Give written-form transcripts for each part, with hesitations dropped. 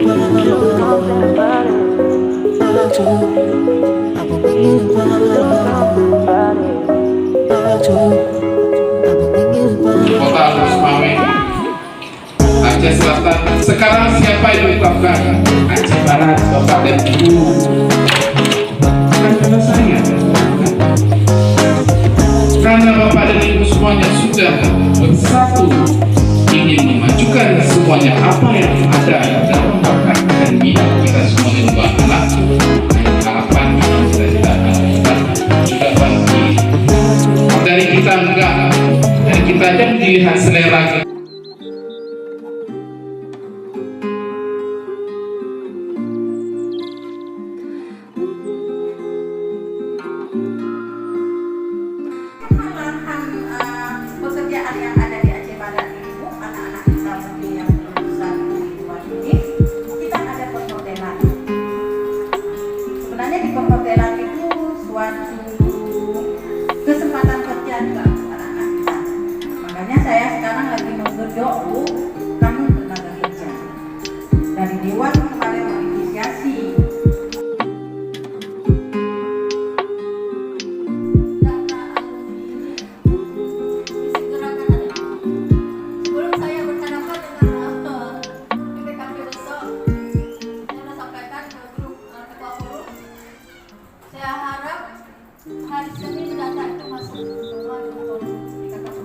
Kota Lusmawe, Aceh Selatan. Sekarang siapa yang ditetapkan? Aceh Barat, Bapak dan Ibu. Bukan karena saya, karena Bapak dan Ibu semuanya sudah bersatu ingin memajukan semuanya apa yang ada dalam bakat dan minat kita semuanya dua anak. Harapan cita-cita kita juga bagi dari kita enggak, dari kita aja melihat selera kita. Pekerjaan yang ada di Aceh Barat ini, Bu, anak-anak kita mungkin yang lulusan di ini, kita ada perhotelan. Sebenarnya di perhotelan itu suatu kesempatan kerja juga untuk anak-anak kita. Makanya saya sekarang lagi menggodok, Bu, kamu tenaga kerja. Dari Dewan kemarin menginisiasi. Hari Senin data itu masuk semua untuk dikatakan.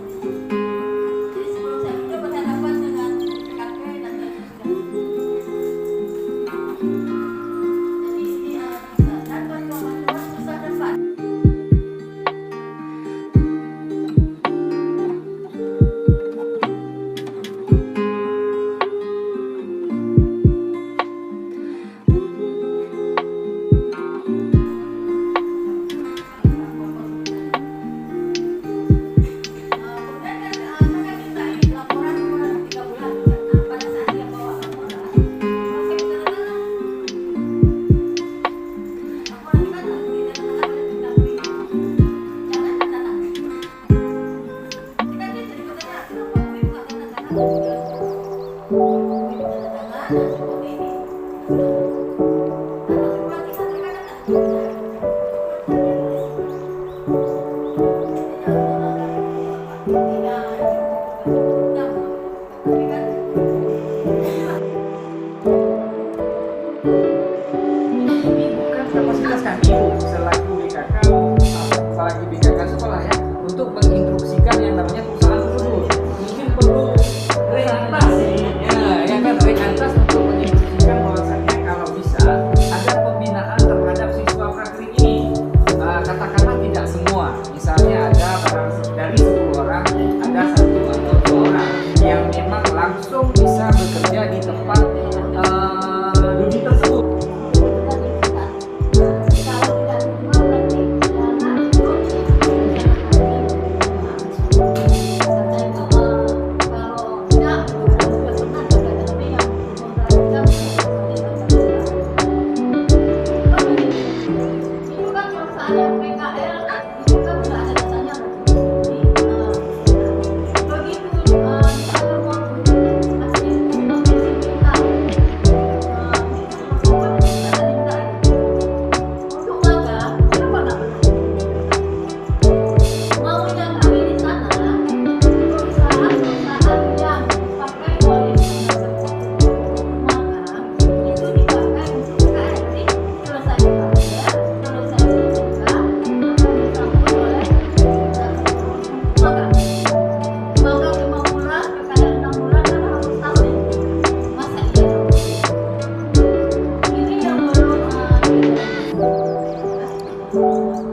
Jadi sebelum saya sudah berhadapan dengan PKP dan jadi ini dan bantuan susah dapat. Kapasitas kami selaku BKK, apalagi BKK sekolah ya, untuk menginstruksikan yang namanya perusahaan tersebut. Mungkin perlu realitas, ya kan, realitas untuk menginstruksikan bahwasanya kalau bisa ada pembinaan terhadap siswa praktik ini. Katakanlah tidak semua, misalnya ada barang dari 10 orang ada 1 atau 2 orang yang memang langsung bisa bekerja di tempat dunia tersebut.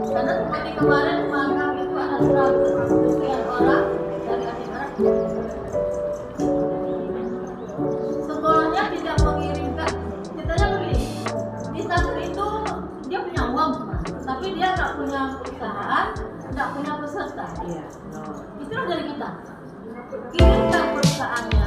Karena seperti kemarin magang itu ada 100 sekian orang dari Aceh Barat. Sekolahnya tidak mengirimkan, ceritanya begini, di satu itu dia punya uang, tapi dia nggak punya perusahaan, nggak punya peserta. Itulah dari kita. Kirimkan perusahaannya,